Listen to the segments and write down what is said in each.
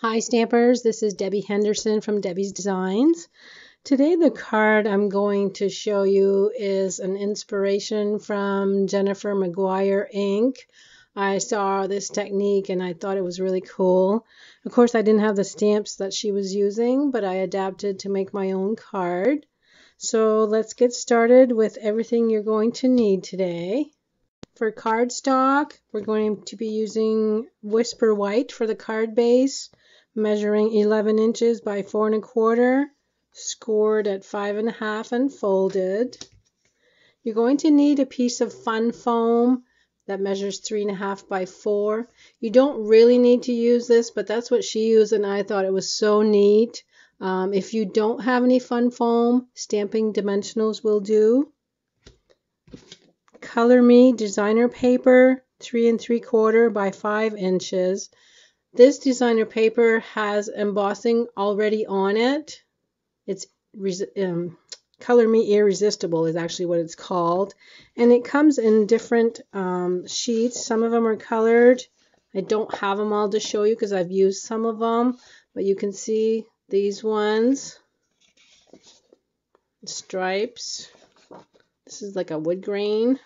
Hi Stampers, this is Debbie Henderson from Debbie's Designs. Today the card I'm going to show you is an inspiration from Jennifer McGuire ink. I saw this technique and I thought it was really cool. Of course I didn't have the stamps that she was using, but I adapted to make my own card. So let's get started with everything you're going to need today. For cardstock, we're going to be using Whisper White for the card base, measuring 11 inches by 4 1/4, scored at 5 1/2 and folded. You're going to need a piece of fun foam that measures 3 1/2 by 4. You don't really need to use this, but that's what she used and I thought it was so neat. If you don't have any fun foam, stamping dimensionals will do. Color Me designer paper, 3 3/4 by 5 inches. This designer paper has embossing already on it. It's Color Me Irresistible is actually what it's called. And it comes in different sheets. Some of them are colored. I don't have them all to show you because I've used some of them. But you can see these ones. Stripes. This is like a wood grain.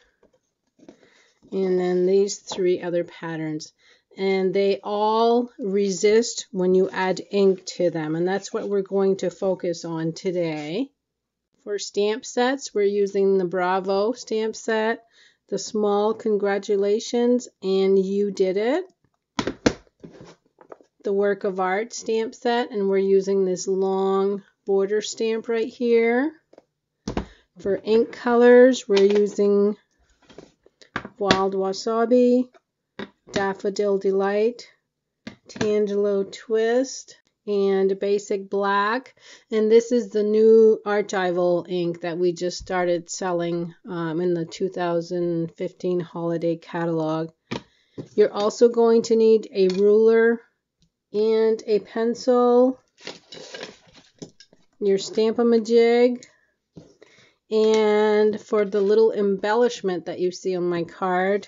And then these 3 other patterns. And they all resist when you add ink to them. And that's what we're going to focus on today. For stamp sets, we're using the Bravo stamp set, the small Congratulations, and You Did It, the Work of Art stamp set, and we're using this long border stamp right here. For ink colors, we're using Wild Wasbi, Daffodil Delight, Tangelo Twist, and Basic Black. And this is the new archival ink that we just started selling in the 2015 holiday catalog. You're also going to need a ruler and a pencil, your Stamp-A-Ma-Jig, and for the little embellishment that you see on my card,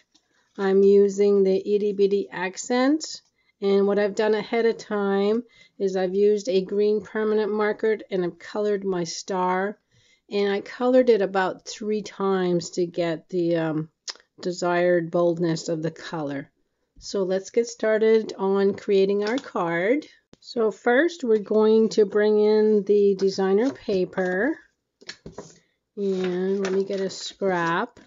I'm using the Itty Bitty accents, and what I've done ahead of time is I've used a green permanent marker and I've colored my star, and I colored it about 3 times to get the desired boldness of the color. So let's get started on creating our card. So first we're going to bring in the designer paper, and let me get a scrap.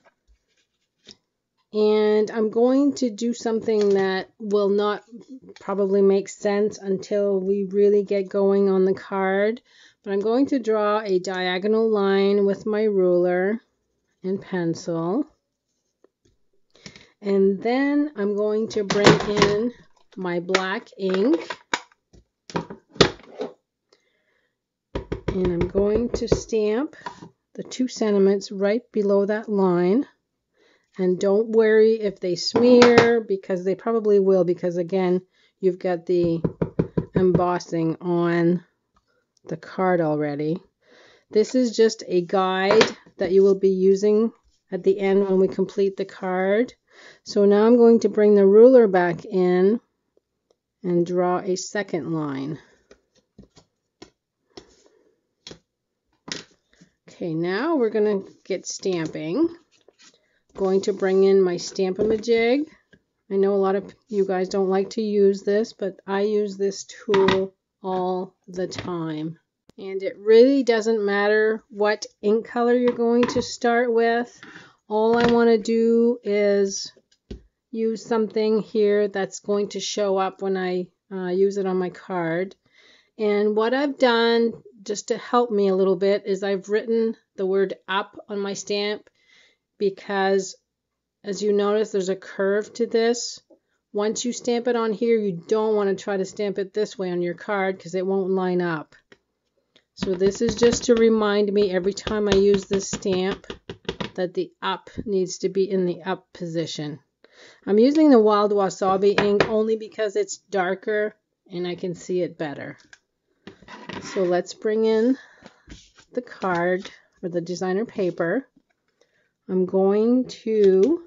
And I'm going to do something that will not probably make sense until we really get going on the card. But I'm going to draw a diagonal line with my ruler and pencil. And then I'm going to bring in my black ink. And I'm going to stamp the 2 sentiments right below that line. And don't worry if they smear, because they probably will, because again, you've got the embossing on the card already. This is just a guide that you will be using at the end when we complete the card. So now I'm going to bring the ruler back in and draw a second line. Okay, now we're going to get stamping. Going to bring in my Stamp-A-Ma-Jig. I know a lot of you guys don't like to use this, but I use this tool all the time. And it really doesn't matter what ink color you're going to start with. All I want to do is use something here that's going to show up when I use it on my card. And what I've done, just to help me a little bit, is I've written the word up on my stamp, because as you notice there's a curve to this. Once you stamp it on here, you don't want to try to stamp it this way on your card because it won't line up. So this is just to remind me every time I use this stamp that the up needs to be in the up position. I'm using the Wild Wasabi ink only because it's darker and I can see it better. So let's bring in the card or the designer paper. I'm going to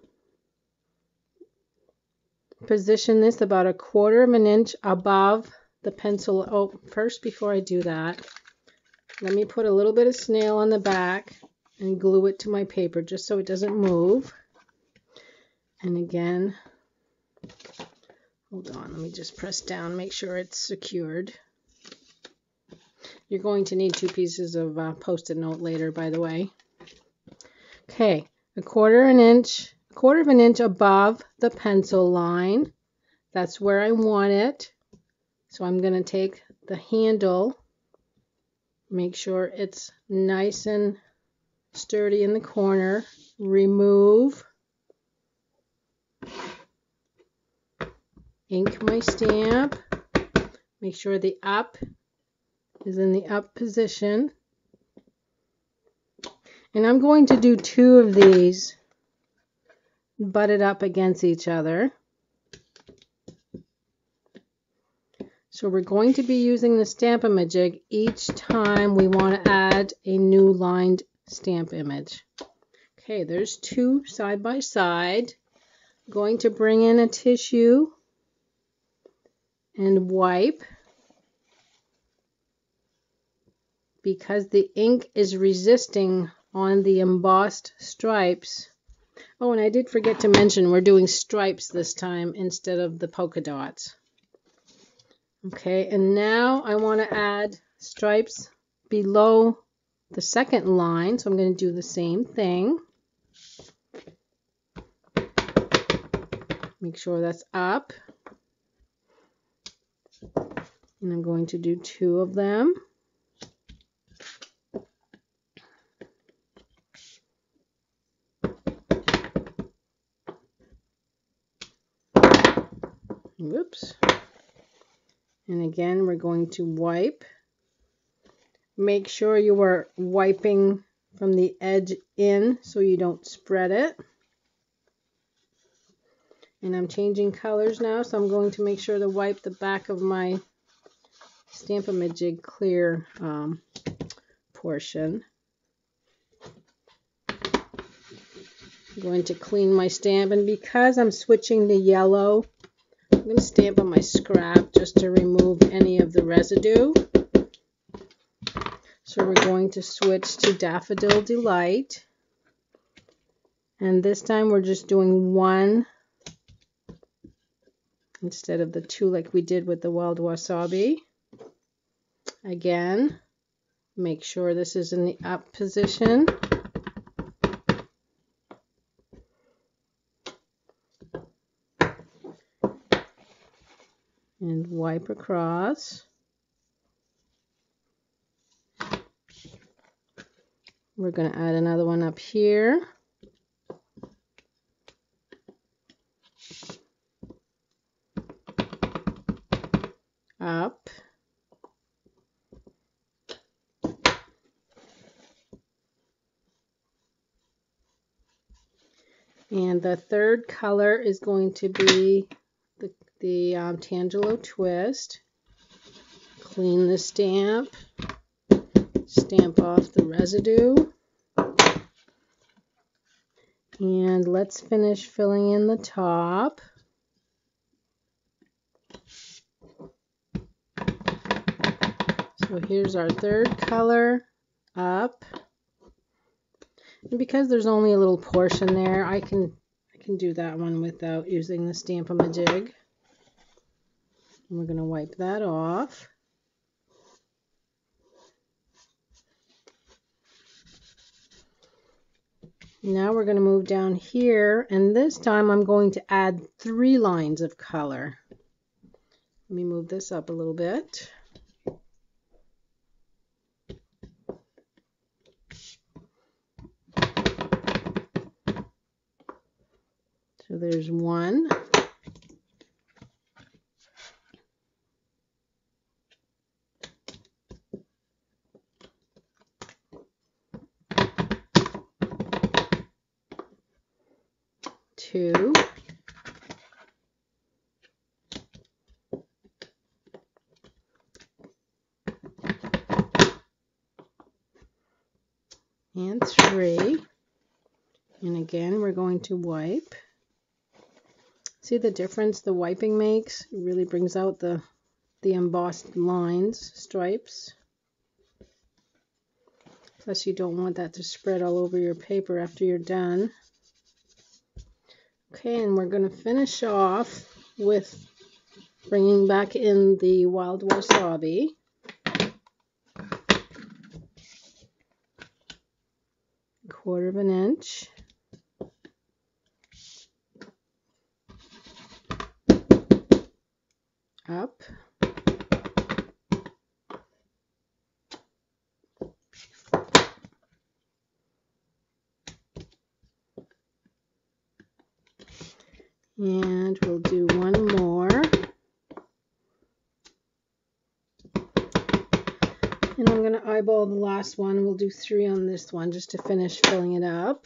position this about 1/4 of an inch above the pencil. Oh, first, before I do that, let me put a little bit of snail on the back and glue it to my paper just so it doesn't move. And again, hold on, let me just press down, make sure it's secured. You're going to need 2 pieces of Post-it note later, by the way. Okay, a quarter of an inch above the pencil line. That's where I want it. So I'm going to take the handle, make sure it's nice and sturdy in the corner, remove, ink my stamp, make sure the up is in the up position. And I'm going to do 2 of these butted up against each other. So we're going to be using the Stamp-A-Ma-Jig each time we want to add a new lined stamp image. Okay, there's 2 side by side. I'm going to bring in a tissue and wipe. Because the ink is resisting on the embossed stripes. Oh, and I did forget to mention we're doing stripes this time instead of the polka dots. Okay, and now I want to add stripes below the second line, so I'm going to do the same thing. Make sure that's up. And I'm going to do 2 of them. Whoops. And again, we're going to wipe. Make sure you are wiping from the edge in so you don't spread it. And I'm changing colors now, so I'm going to make sure to wipe the back of my Stamp-A-Ma-Jig clear portion. I'm going to clean my stamp, and because I'm switching to yellow, I'm going to stamp on my scrap just to remove any of the residue. So we're going to switch to Daffodil Delight. And this time we're just doing 1 instead of the 2 like we did with the Wild Wasabi. Again, make sure this is in the up position. And wipe across. We're going to add another one up here. Up. And the third color is going to be the Tangelo twist. Clean the stamp. Stamp off the residue. And let's finish filling in the top. So here's our third color, up. And because there's only a little portion there, I can do that one without using the Stamp-A-Ma-Jig. And we're going to wipe that off. Now we're going to move down here, and this time I'm going to add 3 lines of color. Let me move this up a little bit. So there's 1. 2. And 3. And again, we're going to wipe. See the difference the wiping makes? It really brings out the the embossed lines, stripes. Plus you don't want that to spread all over your paper after you're done. Okay, and we're going to finish off with bringing back in the wild wasabi. Quarter of an inch. Up. And we'll do one more. And I'm going to eyeball the last one. We'll do 3 on this one just to finish filling it up.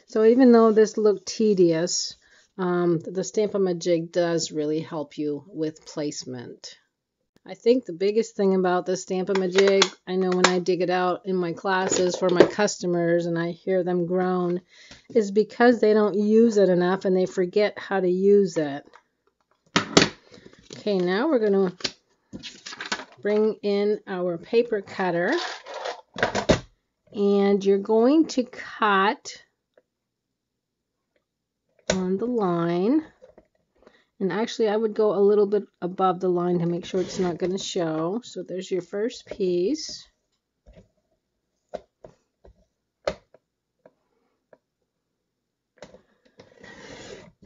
So even though this looked tedious, the Stamp-A-Ma-Jig does really help you with placement. I think the biggest thing about the Stamp-A-Ma-Jig, I know when I dig it out in my classes for my customers and I hear them groan, is because they don't use it enough and they forget how to use it. Okay, now we're going to bring in our paper cutter, and you're going to cut on the line. And actually, I would go a little bit above the line to make sure it's not going to show. So there's your first piece.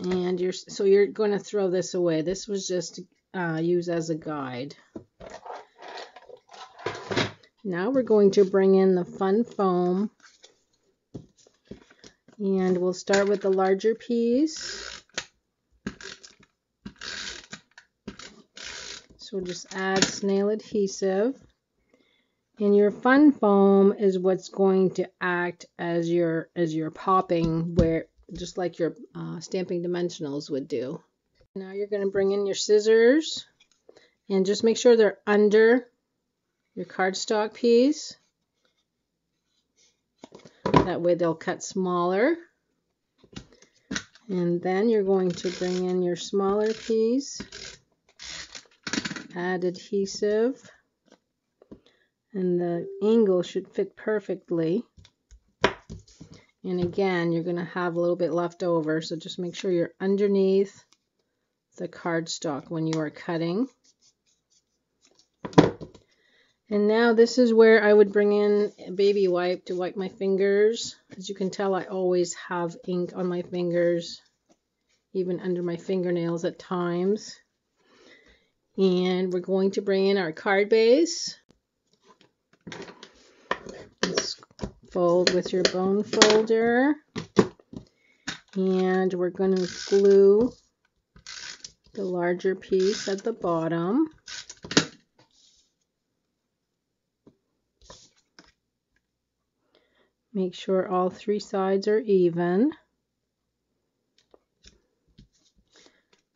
And you're going to throw this away. This was just used as a guide. Now we're going to bring in the fun foam. And we'll start with the larger piece. So just add snail adhesive, and your fun foam is what's going to act as your popping, where just like your stamping dimensionals would do. Now you're going to bring in your scissors and just make sure they're under your cardstock piece. That way they'll cut smaller. And then you're going to bring in your smaller piece. Add adhesive, and the angle should fit perfectly. And again, you're going to have a little bit left over, so just make sure you're underneath the cardstock when you are cutting. And now this is where I would bring in a baby wipe to wipe my fingers. As you can tell, I always have ink on my fingers, even under my fingernails at times. And we're going to bring in our card base. Let's fold with your bone folder. And we're going to glue the larger piece at the bottom. Make sure all 3 sides are even.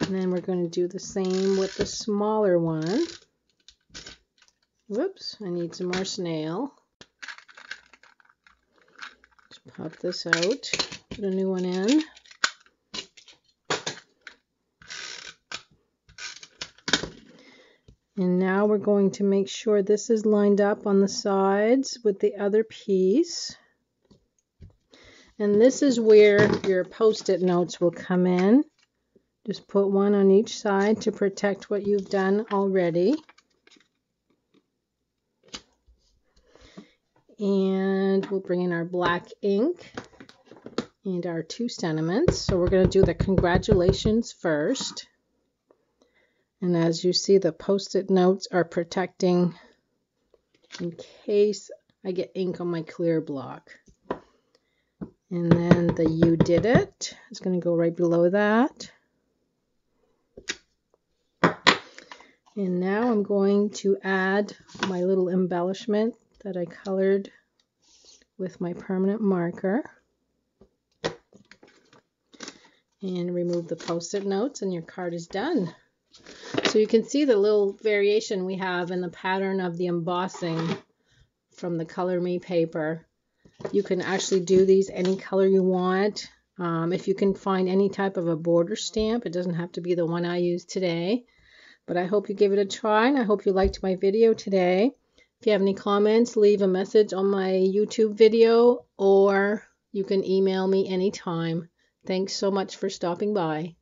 And then we're going to do the same with the smaller one. Whoops, I need some more snail. Just pop this out, put a new one in. And now we're going to make sure this is lined up on the sides with the other piece. And this is where your post-it notes will come in. Just put one on each side to protect what you've done already. And we'll bring in our black ink and our 2 sentiments. So we're going to do the congratulations first. And as you see, the post-it notes are protecting in case I get ink on my clear block. And then the "You did it" is going to go right below that. And now I'm going to add my little embellishment that I colored with my permanent marker. And remove the post-it notes, and your card is done. So you can see the little variation we have in the pattern of the embossing from the Color Me paper. You can actually do these any color you want. If you can find any type of a border stamp, it doesn't have to be the one I use today. But I hope you give it a try, and I hope you liked my video today. If you have any comments, leave a message on my YouTube video, or you can email me anytime. Thanks so much for stopping by.